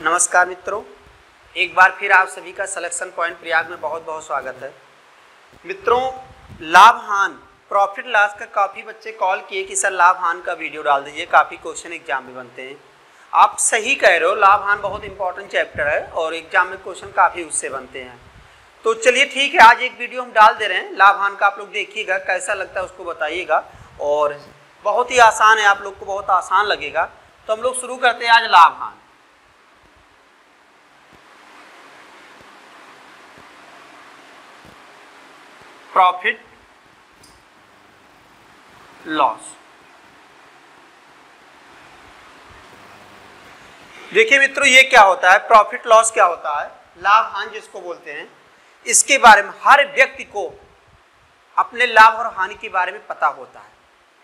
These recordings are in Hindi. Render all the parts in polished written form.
नमस्कार मित्रों, एक बार फिर आप सभी का सिलेक्शन पॉइंट प्रयाग में बहुत बहुत स्वागत है। मित्रों, लाभ हान प्रॉफिट लॉस का काफ़ी बच्चे कॉल किए कि सर लाभ हान का वीडियो डाल दीजिए, काफ़ी क्वेश्चन एग्जाम में बनते हैं। आप सही कह रहे हो, लाभ हान बहुत इंपॉर्टेंट चैप्टर है और एग्जाम में क्वेश्चन काफ़ी उससे बनते हैं। तो चलिए ठीक है, आज एक वीडियो हम डाल दे रहे हैं लाभ हान का। आप लोग देखिएगा, कैसा लगता है उसको बताइएगा। और बहुत ही आसान है, आप लोग को बहुत आसान लगेगा। तो हम लोग शुरू करते हैं आज लाभ हान। Profit loss. देखिए मित्रों, ये क्या होता है, प्रॉफिट लॉस क्या होता है, लाभ हानि जिसको बोलते हैं, इसके बारे में हर व्यक्ति को अपने लाभ और हानि के बारे में पता होता है।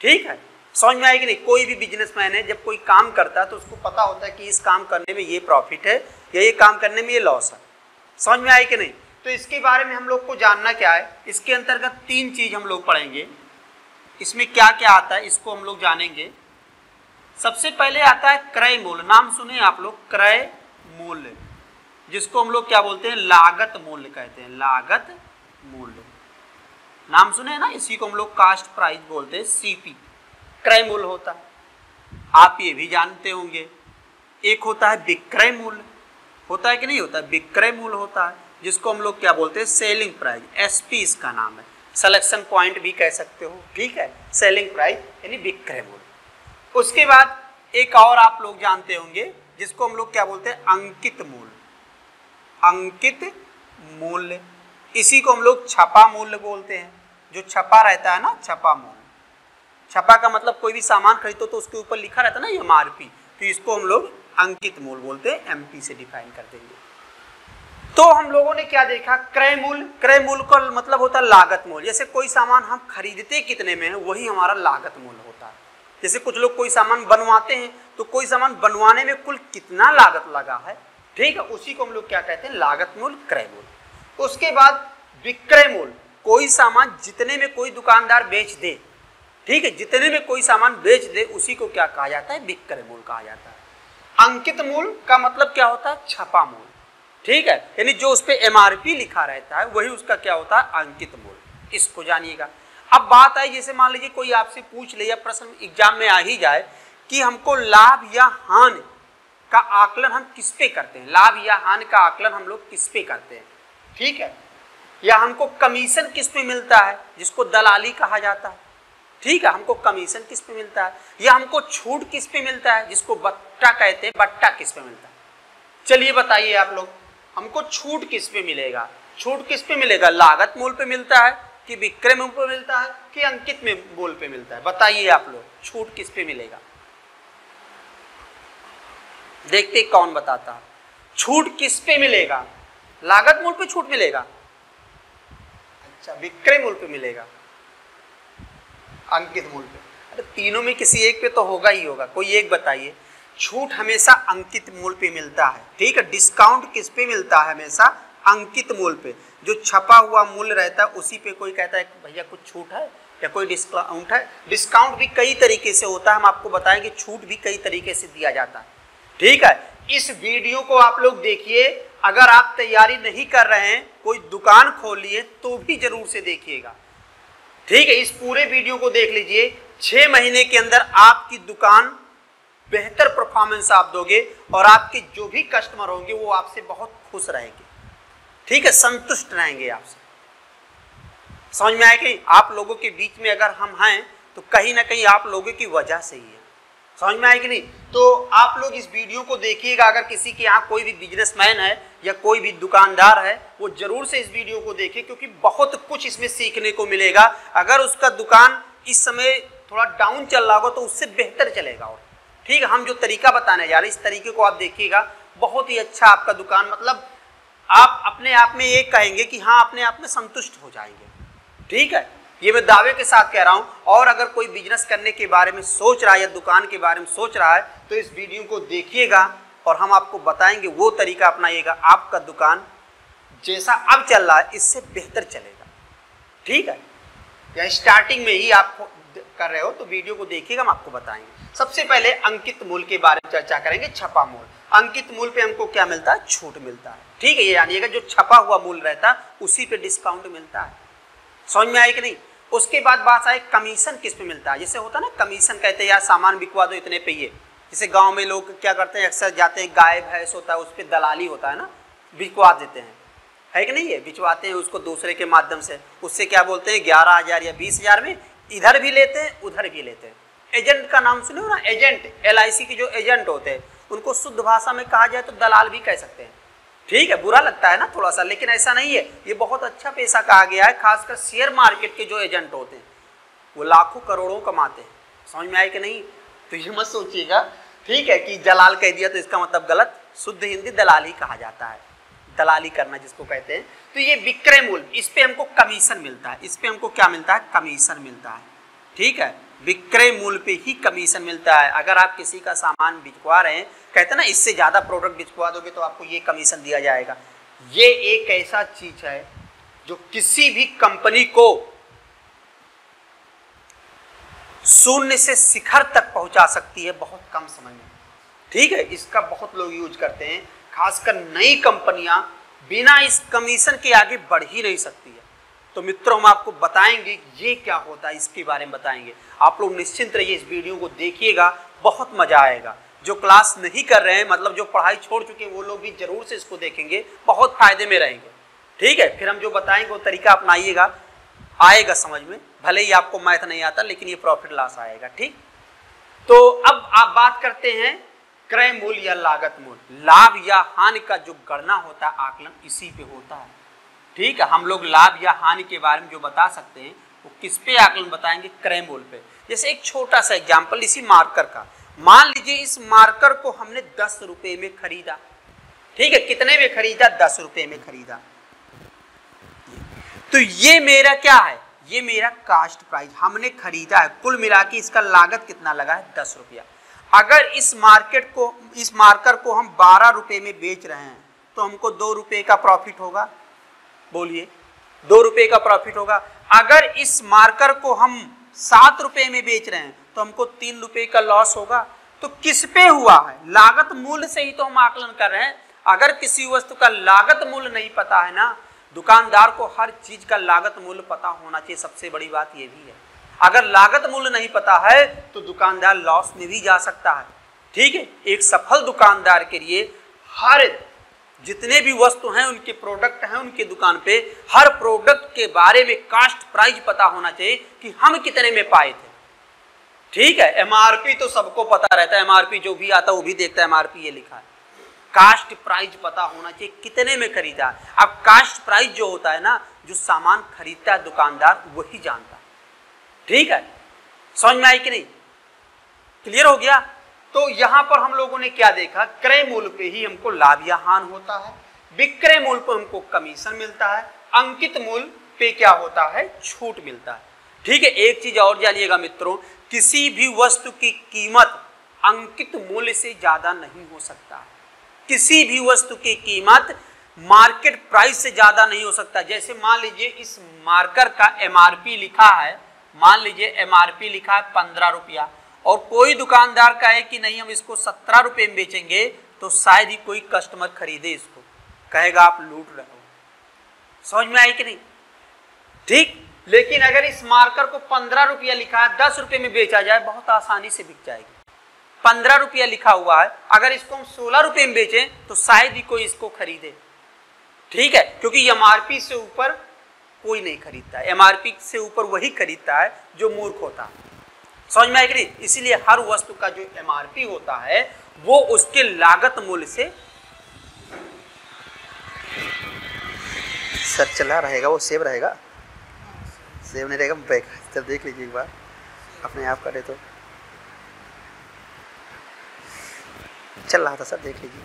ठीक है, समझ में आएगी नहीं? कोई भी बिजनेसमैन है, जब कोई काम करता है तो उसको पता होता है कि इस काम करने में ये प्रॉफिट है या ये काम करने में ये लॉस है। समझ में आए कि नहीं? तो इसके बारे में हम लोग को जानना क्या है, इसके अंतर्गत तीन चीज हम लोग पढ़ेंगे। इसमें क्या क्या आता है इसको हम लोग जानेंगे। सबसे पहले आता है क्रय मूल्य। नाम सुने आप लोग, क्रय मूल्य, जिसको हम लोग क्या बोलते हैं, लागत मूल्य कहते हैं। लागत मूल्य नाम सुने है ना, इसी को हम लोग कास्ट प्राइस बोलते हैं, सीपी। क्रय मूल्य होता है, आप ये भी जानते होंगे। एक होता है विक्रय मूल्य, होता है कि नहीं होता है? विक्रय मूल्य होता है, जिसको हम लोग क्या बोलते हैं, सेलिंग प्राइस, एसपी इसका नाम है। सिलेक्शन पॉइंट भी कह सकते हो। ठीक है, सेलिंग प्राइस यानी विक्रय मूल्य। उसके बाद एक और आप लोग जानते होंगे, जिसको हम लोग क्या बोलते हैं, अंकित मूल्य। अंकित मूल्य, इसी को हम लोग छपा मूल्य बोलते हैं। जो छपा रहता है ना, छपा मूल्य। छपा का मतलब कोई भी सामान खरीदो तो उसके ऊपर लिखा रहता है ना एमआरपी, तो इसको हम लोग अंकित मूल्य बोलते हैं। एमपी से डिफाइन कर देंगे। तो हम लोगों ने क्या देखा, क्रय मूल्य। क्रय मूल्य का मतलब होता है लागत मूल्य। जैसे कोई सामान हम खरीदते कितने में है, वही हमारा लागत मूल्य होता है। जैसे कुछ लोग कोई सामान बनवाते हैं, तो कोई सामान बनवाने में कुल कितना लागत लगा है, ठीक है, उसी को हम लोग क्या कहते हैं, लागत मूल्य, क्रय मूल्य। उसके बाद विक्रय मूल्य, कोई सामान जितने में कोई दुकानदार बेच दे, ठीक है, जितने में कोई सामान बेच दे, उसी को क्या कहा जाता है, विक्रय मूल्य कहा जाता है। अंकित मूल्य का मतलब क्या होता है, छपा मूल्य। ठीक है, यानी जो उस पे एमआरपी लिखा रहता है वही उसका क्या होता है, अंकित मूल्य। इसको जानिएगा। अब बात आई, जैसे मान लीजिए कोई आपसे पूछ ले या प्रश्न एग्जाम में आ ही जाए कि हमको लाभ या हानि का आकलन हम किस पे करते हैं, लाभ या हानि का आकलन हम लोग किस पे करते हैं, ठीक है, या हमको कमीशन किस पे मिलता है, जिसको दलाली कहा जाता है। ठीक है, हमको कमीशन किस पे मिलता है, या हमको छूट किस पे मिलता है, जिसको बट्टा कहते हैं, बट्टा किस पे मिलता है। चलिए बताइए आप लोग, हमको छूट किस पे मिलेगा, छूट किस पे मिलेगा, लागत मूल्य पे मिलता है कि विक्रय मूल्य पे मिलता है कि अंकित मूल्य पे मिलता है? बताइए आप लोग, छूट किस पे मिलेगा? देखते कौन बताता है। छूट किस पे मिलेगा, लागत मूल्य पे छूट मिलेगा, अच्छा, विक्रय मूल्य पे मिलेगा, अंकित मूल्य पे? अरे तीनों में किसी एक पे तो होगा ही होगा, कोई एक बताइए। छूट हमेशा अंकित मूल्य पे मिलता है। ठीक है, डिस्काउंट किस पे मिलता है, हमेशा अंकित मूल्य पे। जो छपा हुआ मूल्य रहता है उसी पे कोई कहता है भैया कुछ छूट है या कोई डिस्काउंट है। डिस्काउंट भी कई तरीके से होता है, हम आपको बताएंगे। छूट भी कई तरीके से दिया जाता है। ठीक है, इस वीडियो को आप लोग देखिए। अगर आप तैयारी नहीं कर रहे हैं, कोई दुकान खोलिए तो भी जरूर से देखिएगा। ठीक है, इस पूरे वीडियो को देख लीजिए। 6 महीने के अंदर आपकी दुकान बेहतर परफॉर्मेंस आप दोगे और आपके जो भी कस्टमर होंगे वो आपसे बहुत खुश रहेंगे। ठीक है, संतुष्ट रहेंगे आपसे। समझ में आए कि आप लोगों के बीच में अगर हम हैं तो कहीं ना कहीं आप लोगों की वजह से ही है। समझ में आए कि नहीं? तो आप लोग इस वीडियो को देखिएगा। अगर किसी के यहाँ कोई भी बिजनेसमैन है या कोई भी दुकानदार है, वो जरूर से इस वीडियो को देखे, क्योंकि बहुत कुछ इसमें सीखने को मिलेगा। अगर उसका दुकान इस समय थोड़ा डाउन चल रहा होगा तो उससे बेहतर चलेगा। और ठीक है, हम जो तरीका बताने जा रहे हैं, इस तरीके को आप देखिएगा, बहुत ही अच्छा आपका दुकान, मतलब आप अपने आप में ये कहेंगे कि हाँ, अपने आप में संतुष्ट हो जाएंगे। ठीक है, ये मैं दावे के साथ कह रहा हूँ। और अगर कोई बिजनेस करने के बारे में सोच रहा है या दुकान के बारे में सोच रहा है तो इस वीडियो को देखिएगा और हम आपको बताएंगे, वो तरीका अपनाइएगा। आपका दुकान जैसा अब चल रहा है इससे बेहतर चलेगा। ठीक है, या स्टार्टिंग में ही आप कर रहे हो तो वीडियो को देखिएगा, हम आपको बताएंगे। सबसे पहले अंकित मूल्य के बारे में चर्चा करेंगे, छपा मूल्य। अंकित मूल्य पे हमको क्या मिलता है, छूट मिलता है। ठीक है, ये यानी अगर जो छपा हुआ मूल्य रहता है उसी पे डिस्काउंट मिलता है। समझ में आई कि नहीं। उसके बाद बात आए कमीशन किस पे मिलता है। जैसे होता है ना कमीशन, कहते हैं यार सामान बिकवा दो इतने पे ये। जैसे गांव में लोग क्या करते हैं, अक्सर जाते हैं, गाय भैंस होता है उस पर दलाली होता है ना, बिकवा देते हैं, है कि नहीं, ये बिचवाते हैं उसको दूसरे के माध्यम से। उससे क्या बोलते हैं 11,000 या 20,000 में इधर भी लेते हैं उधर भी लेते हैं। एजेंट का नाम सुने हो ना, एजेंट, LIC के जो एजेंट होते हैं उनको शुद्ध भाषा में कहा जाए तो दलाल भी कह सकते हैं। ठीक है, बुरा लगता है ना थोड़ा सा, लेकिन ऐसा नहीं है, ये बहुत अच्छा पेशा कहा गया है। खासकर शेयर मार्केट के जो एजेंट होते हैं वो लाखों करोड़ों कमाते हैं। समझ में आए कि नहीं। तो ये मत सोचिएगा, ठीक है, कि दलाल कह दिया तो इसका मतलब गलत। शुद्ध हिंदी दलाल ही कहा जाता है, दलाली करना जिसको कहते हैं। तो ये विक्रय मूल्य, इस पे हमको कमीशन मिलता है। इस पे हमको क्या मिलता है, कमीशन मिलता है। ठीक है, विक्रय मूल्य पे ही कमीशन मिलता है। अगर आप किसी का सामान बिचवा रहे हैं, कहते हैं ना इससे ज्यादा प्रोडक्ट बिचवा दोगे तो आपको ये कमीशन दिया जाएगा। ये एक ऐसा चीज है जो किसी भी कंपनी को शून्य से शिखर तक पहुंचा सकती है बहुत कम समय में। ठीक है, इसका बहुत लोग यूज करते हैं, खासकर नई कंपनियां बिना इस कमीशन के आगे बढ़ ही नहीं सकती है। तो मित्रों हम आपको बताएंगे ये क्या होता है, इसके बारे में बताएंगे। आप लोग निश्चिंत रहिए, इस वीडियो को देखिएगा, बहुत मजा आएगा। जो क्लास नहीं कर रहे हैं, मतलब जो पढ़ाई छोड़ चुके हैं, वो लोग भी जरूर से इसको देखेंगे, बहुत फायदे में रहेंगे। ठीक है, फिर हम जो बताएंगे वो तरीका अपनाइएगा, आएगा समझ में। भले ही आपको मैथ नहीं आता लेकिन ये प्रॉफिट लॉस आएगा। ठीक, तो अब आप बात करते हैं क्रय मूल्य या लागत मूल्य। लाभ या हानि का जो गणना होता है, आकलन इसी पे होता है। ठीक है, हम लोग लाभ या हानि के बारे में जो बता सकते हैं वो किस पे आकलन बताएंगे, क्रय मूल्य पे। जैसे एक छोटा सा एग्जाम्पल इसी मार्कर का, मान लीजिए इस मार्कर को हमने 10 रुपए में खरीदा। ठीक है, कितने में खरीदा, 10 रुपए में खरीदा। तो ये मेरा क्या है, ये मेरा कास्ट प्राइस, हमने खरीदा है। कुल मिला के इसका लागत कितना लगा है, 10 रुपया। अगर इस मार्कर को हम 12 रुपए में बेच रहे हैं तो हमको 2 रुपए का प्रॉफिट होगा। बोलिए, 2 रुपए का प्रॉफिट होगा। अगर इस मार्कर को हम 7 रुपए में बेच रहे हैं तो हमको 3 रुपए का लॉस होगा। तो किस पे हुआ है, लागत मूल्य से ही तो हम आकलन कर रहे हैं। अगर किसी वस्तु का लागत मूल्य नहीं पता है ना, दुकानदार को हर चीज का लागत मूल्य पता होना चाहिए, सबसे बड़ी बात ये भी है। अगर लागत मूल्य नहीं पता है तो दुकानदार लॉस में भी जा सकता है। ठीक है, एक सफल दुकानदार के लिए हर जितने भी वस्तु हैं, उनके प्रोडक्ट हैं उनके दुकान पे, हर प्रोडक्ट के बारे में कास्ट प्राइस पता होना चाहिए कि हम कितने में पाए थे। ठीक है, MRP तो सबको पता रहता है, MRP जो भी आता है वो भी देखता है, MRP ये लिखा है। कास्ट प्राइस पता होना चाहिए कितने में खरीदा। अब कास्ट प्राइस जो होता है ना, जो सामान खरीदता है दुकानदार वही जानता है। ठीक है, समझ में आई कि नहीं, क्लियर हो गया। तो यहां पर हम लोगों ने क्या देखा, क्रय मूल्य पे ही हमको लाभ या हानि होता है, विक्रय मूल्य पे हमको कमीशन मिलता है, अंकित मूल्य पे क्या होता है, छूट मिलता है। ठीक है, एक चीज और जानिएगा मित्रों, किसी भी वस्तु की कीमत अंकित मूल्य से ज्यादा नहीं हो सकता। किसी भी वस्तु की कीमत मार्केट प्राइस से ज्यादा नहीं हो सकता। जैसे मान लीजिए इस मार्कर का MRP लिखा है, मान लीजिए MRP लिखा है 15 रुपया, और कोई दुकानदार कहे कि नहीं हम इसको 17 रुपये में बेचेंगे, तो शायद ही कोई कस्टमर खरीदे इसको, कहेगा आप लूट रहे हो। समझ में आई कि नहीं। ठीक, लेकिन अगर इस मार्कर को 15 रुपया लिखा है, 10 रुपये में बेचा जाए, बहुत आसानी से बिक जाएगी। 15 रुपया लिखा हुआ है, अगर इसको हम 16 रुपये में बेचें तो शायद ही कोई इसको खरीदे। ठीक है, क्योंकि MRP से ऊपर कोई नहीं खरीदता है, MRP से ऊपर वही खरीदता है जो मूर्ख होता है। समझ में आएगी। इसीलिए हर वस्तु का जो MRP होता है वो उसके लागत मूल्य से, सर चला रहेगा, वो सेव रहेगा, सेव नहीं रहेगा, बैक सर देख लीजिए एक बार, अपने आप करे तो चल रहा था सर, देख लीजिए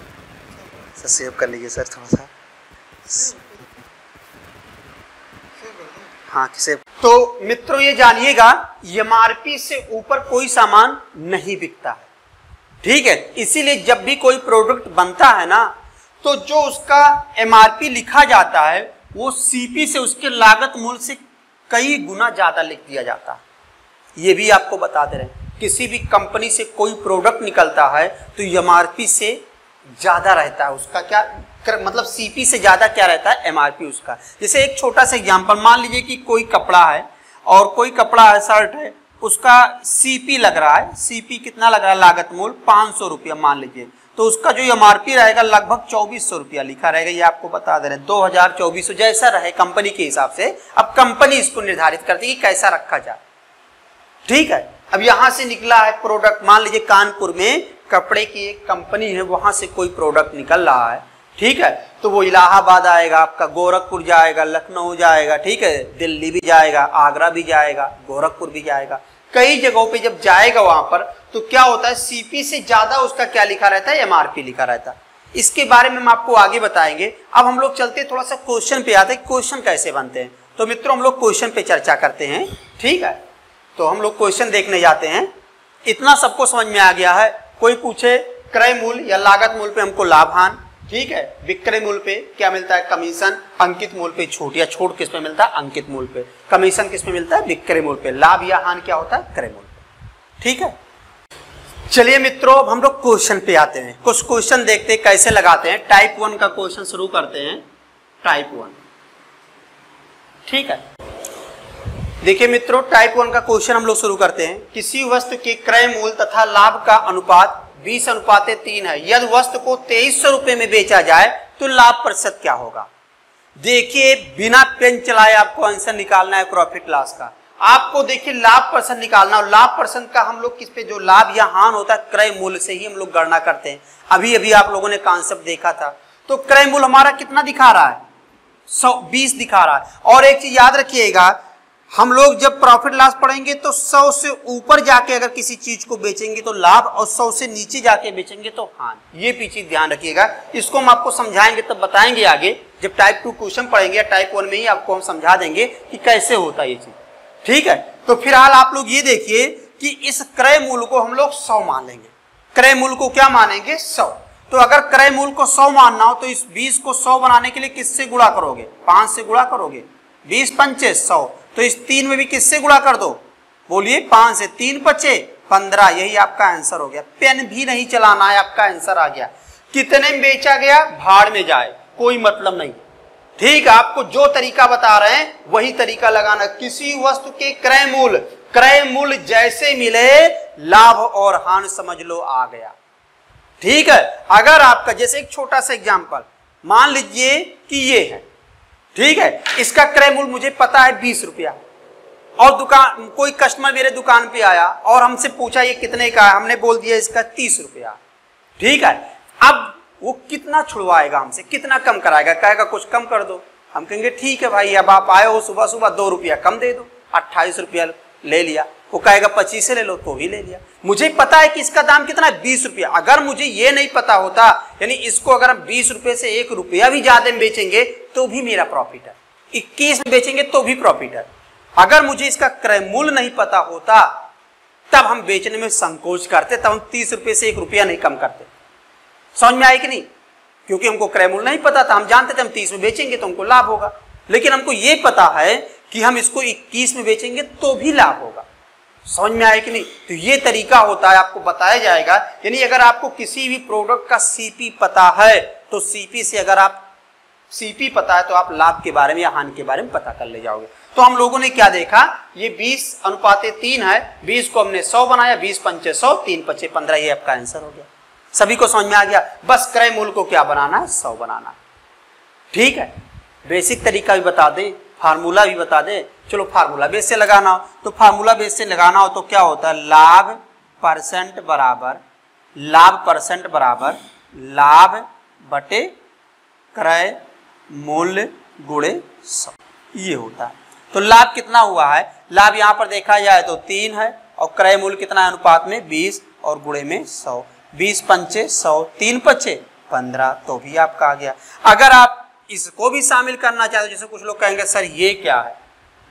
सर, सेव कर लीजिए सर थोड़ा सा, हाँ सेव। तो मित्रों ये जानिएगा, MRP से ऊपर कोई सामान नहीं बिकता है। ठीक है, इसीलिए जब भी कोई प्रोडक्ट बनता है ना, तो जो उसका MRP लिखा जाता है वो CP से, उसके लागत मूल्य से कई गुना ज्यादा लिख दिया जाता है। ये भी आपको बता दे रहे हैं, किसी भी कंपनी से कोई प्रोडक्ट निकलता है तो MRP से ज्यादा रहता है उसका क्या मतलब सीपी से ज्यादा क्या रहता है, एमआरपी उसका। जैसे एक छोटा सा एग्जांपल, मान लीजिए कि कोई कपड़ा है और कोई कपड़ा है, शर्ट है, उसका सीपी लग रहा है, सीपी कितना लग रहा है, लागत मूल्य 500 रुपया मान लीजिए, तो उसका जो एमआरपी रहेगा लगभग 2400 रुपया लिखा रहेगा। ये आपको बता दे रहे हैं 2000-2400 जैसा रहे कंपनी के हिसाब से। अब कंपनी इसको निर्धारित करती है कि कैसा रखा जाए, ठीक है। अब यहां से निकला है प्रोडक्ट, मान लीजिए कानपुर में कपड़े की एक कंपनी है, वहां से कोई प्रोडक्ट निकल रहा है, ठीक है, तो वो इलाहाबाद आएगा, आपका गोरखपुर जाएगा, लखनऊ जाएगा, ठीक है, दिल्ली भी जाएगा, आगरा भी जाएगा, गोरखपुर भी जाएगा, कई जगहों पे जब जाएगा वहां पर, तो क्या होता है, सीपी से ज्यादा उसका क्या लिखा रहता है, एमआरपी लिखा रहता है। इसके बारे में हम आपको आगे बताएंगे। अब हम लोग चलते थोड़ा सा क्वेश्चन पे आते हैं, क्वेश्चन कैसे बनते हैं। तो मित्रों हम लोग क्वेश्चन पे चर्चा करते हैं, ठीक है। तो हम लोग क्वेश्चन देखने जाते हैं। इतना सबको समझ में आ गया है। कोई पूछे क्रय मूल्य या लागत मूल्य पे हमको लाभ हानि, ठीक है, विक्रय मूल्य पे क्या मिलता है, कमीशन, अंकित मूल्य पे छूट, या छूट किस पे मिलता है, अंकित मूल्य पे, कमीशन किस पे मिलता है, विक्रय मूल्य पे, लाभ या हानि क्या होता है, क्रय मूल्य पे, ठीक है। चलिए मित्रों अब हम लोग क्वेश्चन पे आते हैं। कुछ क्वेश्चन देखते हैं कैसे लगाते हैं। टाइप 1 का क्वेश्चन शुरू करते हैं, टाइप 1, ठीक है। देखिए मित्रों टाइप 1 का क्वेश्चन हम लोग शुरू करते हैं। किसी वस्तु के क्रय मूल्य तथा लाभ का अनुपात 20:3 है। यदि वस्तु को 2300 रुपए में बेचा जाए तो लाभ प्रतिशत क्या होगा। देखिए बिना पेन चलाए आपको आंसर निकालना है प्रॉफिट लॉस का। आपको देखिए लाभ परसेंट निकालना, और लाभ परसेंट का हम लोग किस पे, जो लाभ या हानि होता है क्रय मूल्य से ही हम लोग गणना करते हैं। अभी अभी आप लोगों ने कॉन्सेप्ट देखा था। तो क्रय मूल्य हमारा कितना दिखा रहा है, 120 दिखा रहा है। और एक चीज याद रखिएगा, हम लोग जब प्रॉफिट लॉस पढ़ेंगे तो 100 से ऊपर जाके अगर किसी चीज को बेचेंगे तो लाभ, और 100 से नीचे जाके बेचेंगे तो हानि। ये पीछे ध्यान रखिएगा। इसको हम आपको समझाएंगे तब बताएंगे आगे, जब टाइप 2 क्वेश्चन पढ़ेंगे या टाइप 1 में ही आपको हम समझा देंगे कि कैसे होता है ये चीज, ठीक है। तो फिलहाल आप लोग ये देखिए कि इस क्रय मूल्य को हम लोग 100 मान लेंगे। क्रय मूल्य को क्या मानेंगे, 100। तो अगर क्रय मूल्य को 100 मानना हो तो इस 20 को 100 बनाने के लिए किससे गुणा करोगे, 5 से गुणा करोगे, 20 पंचे 100। तो इस 3 में भी किससे गुणा कर दो, बोलिए 5 से, 3 पचे 15। यही आपका आंसर हो गया। पेन भी नहीं चलाना है, आपका आंसर आ गया। कितने में बेचा गया, भाड़ में जाए, कोई मतलब नहीं, ठीक। आपको जो तरीका बता रहे हैं वही तरीका लगाना। किसी वस्तु के क्रय मूल्य जैसे मिले लाभ और हानि समझ लो आ गया, ठीक है। अगर आपका जैसे एक छोटा सा एग्जांपल मान लीजिए कि ये है, ठीक है, इसका क्रय मूल्य मुझे पता है 20 रुपया, और दुकान कोई कस्टमर मेरे दुकान पे आया और हमसे पूछा ये कितने का है, हमने बोल दिया इसका 30 रुपया, ठीक है। अब वो कितना छुड़वाएगा हमसे, कितना कम कराएगा, कहेगा कुछ कम कर दो। हम कहेंगे ठीक है भाई, अब आप आए हो सुबह सुबह 2 रुपया कम दे दो, 28 रुपया ले लिया। वो कहेगा 25 से ले लो, तो भी ले लिया। मुझे पता है कि इसका दाम कितना है, 20 रुपया। अगर मुझे ये नहीं पता होता, यानी इसको अगर हम 20 रुपये से 1 रुपया भी ज्यादा में बेचेंगे तो भी मेरा प्रॉफिट है, 21 में बेचेंगे तो भी प्रॉफिट है। अगर मुझे इसका क्रय मूल्य नहीं पता होता तब हम बेचने में संकोच करते, तब हम 30 रुपये से 1 रुपया नहीं कम करते। समझ में आई कि नहीं, क्योंकि हमको क्रय मूल्य नहीं पता था। हम जानते थे हम 30 में बेचेंगे तो हमको लाभ होगा, लेकिन हमको ये पता है कि हम इसको 21 में बेचेंगे तो भी लाभ होगा। समझ में आया कि नहीं। तो ये तरीका होता है, आपको बताया जाएगा। यानी अगर आपको किसी भी प्रोडक्ट का सीपी पता है तो सीपी से, अगर आप सीपी पता है तो आप लाभ के बारे में या हानि के बारे में पता कर ले जाओगे। तो हम लोगों ने क्या देखा, ये 20:3 है, 20 को हमने 100 बनाया, 20 पंचे 100, 3 पचे 15, ये आपका आंसर हो गया। सभी को समझ में आ गया। बस क्रय मूल्य को क्या बनाना है, 100 बनाना है, ठीक है। बेसिक तरीका भी बता दे, फार्मूला भी बता दे। चलो फार्मूला बेस से लगाना हो तो फार्मूला बेस से लगाना हो तो क्या होता है, लाभ परसेंट बराबर लाभ बटे क्रय मूल्य गुणे 100, ये होता है। तो लाभ कितना हुआ है, लाभ यहां पर देखा जाए तो 3 है, और क्रय मूल्य कितना है अनुपात में 20 और गुणे में 100। 20 पंचे 100, 3 पचे 15, तो भी आपका आ गया। अगर आप इसको भी शामिल करना चाहते हो, जैसे कुछ लोग कहेंगे सर ये क्या है,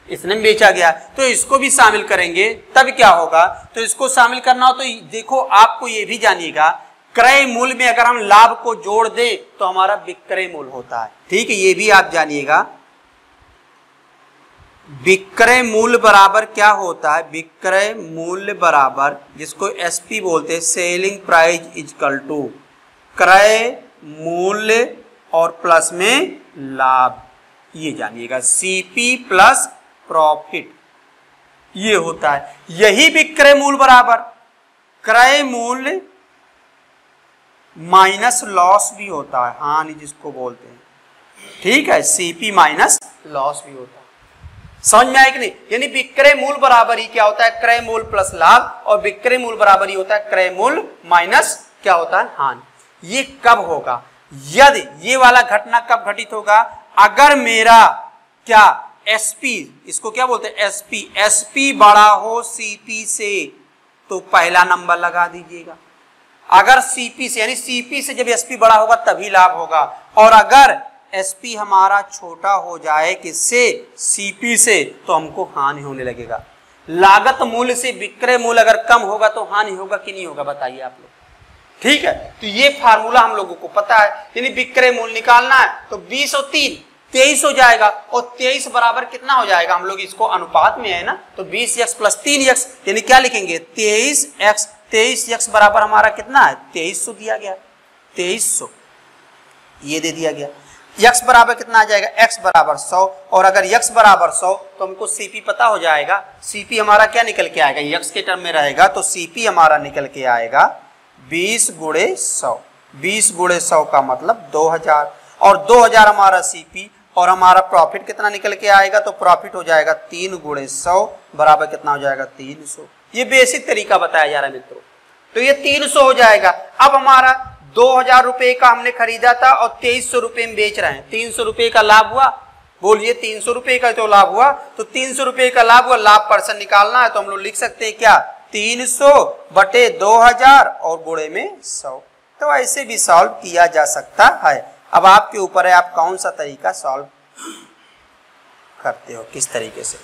इसने बेचा गया, तो इसको भी शामिल करेंगे तब क्या होगा। तो इसको शामिल करना हो तो देखो, आपको ये भी जानिएगा, क्रय मूल्य में अगर हम लाभ को जोड़ दे तो हमारा विक्रय मूल्य होता है, ठीक है। ये भी आप जानिएगा, विक्रय मूल्य बराबर क्या होता है, विक्रय मूल्य बराबर, जिसको एसपी बोलते हैं, सेलिंग प्राइस इक्वल टू क्रय मूल्य और प्लस में लाभ, ये जानिएगा सीपी प्लस प्रॉफिट ये होता है। यही विक्रय मूल्य बराबर क्रय मूल्य माइनस लॉस भी होता है, हानि जिसको बोलते हैं, ठीक है, सीपी माइनस लॉस भी होता है। समझ में आया कि नहीं? यानी विक्रय मूल्य बराबर ही क्या होता है, क्रय मूल्य प्लस लाभ, और विक्रय मूल्य बराबर ही होता है क्रय मूल्य माइनस क्या होता है, हानि। ये कब होगा, यदि ये वाला घटना कब घटित होगा, अगर मेरा क्या एसपी, इसको क्या बोलते हैं एसपी, एसपी बड़ा हो सीपी से तो पहला नंबर लगा दीजिएगा। अगर सीपी से यानी सीपी से जब एसपी बड़ा होगा तभी लाभ होगा, और अगर एसपी हमारा छोटा हो जाए किससे, सीपी से, तो हमको हानि होने लगेगा। लागत मूल्य से विक्रय मूल्य अगर कम होगा तो हानि होगा कि नहीं होगा, बताइए आप लोग। ठीक है, तो ये फार्मूला हम लोगों को पता है। यानी विक्रय मूल्य निकालना है तो 20 और 3 23 हो जाएगा, और 23 बराबर कितना हो जाएगा, हम लोग इसको अनुपात में है ना, तो 20x प्लस 3x, यानी क्या लिखेंगे 23x, 23x बराबर हमारा कितना है 2300 दिया गया, 2300 ये दे दिया गया। x बराबर कितना आ जाएगा, x बराबर 100, और अगर x बराबर 100 तो हमको cp पता हो जाएगा। cp हमारा क्या निकल के आएगा, x के टर्म में रहेगा तो cp हमारा निकल के आएगा 20 गुणे 100, 20 गुणे 100 का मतलब 2000, और 2000 हमारा cp, और हमारा प्रॉफिट कितना निकल के आएगा, तो प्रॉफिट हो जाएगा 3 गुणे 100 बराबर कितना हो जाएगा 300। ये बेसिक तरीका बताया जा रहा है मित्रों, तो ये 300 हो जाएगा। अब हमारा 2000 रुपए का हमने खरीदा था और 2300 रुपए में बेच रहे हैं, 300 रुपए का लाभ हुआ, बोलिए 300 रुपए का तो लाभ हुआ, तो 300 रुपए का लाभ हुआ, लाभ परसेंट निकालना है तो हम लोग लिख सकते हैं क्या 300 बटे 2000 और गुणे में 100। तो ऐसे भी सॉल्व किया जा सकता है। अब आपके ऊपर है आप कौन सा तरीका सॉल्व करते हो, किस तरीके से।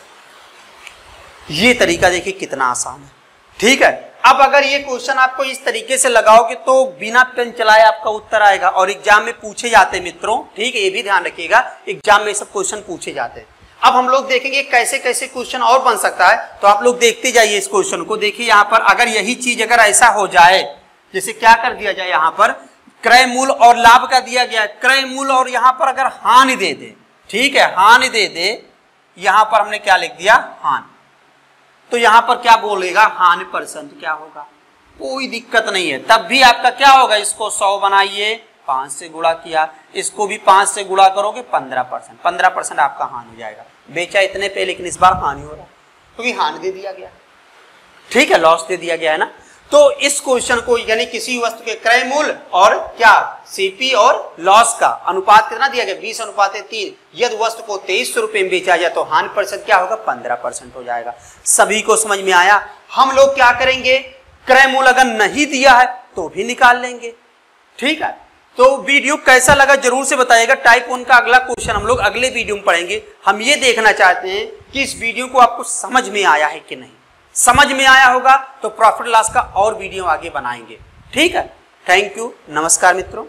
ये तरीका देखिए कितना आसान है, ठीक है। अब अगर ये क्वेश्चन आपको इस तरीके से लगाओगे तो बिना पेन चलाए आपका उत्तर आएगा, और एग्जाम में पूछे जाते हैं मित्रों, ठीक है, ये भी ध्यान रखिएगा, एग्जाम में सब क्वेश्चन पूछे जाते हैं। अब हम लोग देखेंगे कैसे कैसे क्वेश्चन और बन सकता है, तो आप लोग देखते जाइए इस क्वेश्चन को। देखिए यहाँ पर अगर यही चीज अगर ऐसा हो जाए, जैसे क्या कर दिया जाए, यहाँ पर क्रय मूल्य और लाभ का दिया गया है, क्रय मूल्य और यहाँ पर अगर हानि दे दे, ठीक है, हानि दे दे, यहाँ पर हमने क्या लिख दिया हानि, तो यहाँ पर क्या बोलेगा हानि परसेंट क्या होगा, कोई दिक्कत नहीं है। तब भी आपका क्या होगा, इसको 100 बनाइए, 5 से गुणा किया, इसको भी 5 से गुणा करोगे 15%, 15% आपका हानि हो जाएगा। बेचा इतने पे लेकिन इस बार हानि हो रहा है क्योंकि हानि दे दिया गया, ठीक है, लॉस दे दिया गया है ना। तो इस क्वेश्चन को यानी किसी वस्तु के क्रय मूल्य और क्या सीपी और लॉस का अनुपात कितना दिया गया 20:3, यदि वस्तु को 2300 रुपए में बेचा जाए तो हानि परसेंट क्या होगा 15% हो जाएगा। सभी को समझ में आया। हम लोग क्या करेंगे, क्रय मूल्य अगर नहीं दिया है तो भी निकाल लेंगे, ठीक है। तो वीडियो कैसा लगा जरूर से बताइएगा। टाइप 1 का अगला क्वेश्चन हम लोग अगले वीडियो में पढ़ेंगे। हम ये देखना चाहते हैं कि इस वीडियो को आपको समझ में आया है कि नहीं। समझ में आया होगा तो प्रॉफिट लॉस का और वीडियो आगे बनाएंगे, ठीक है। थैंक यू, नमस्कार मित्रों।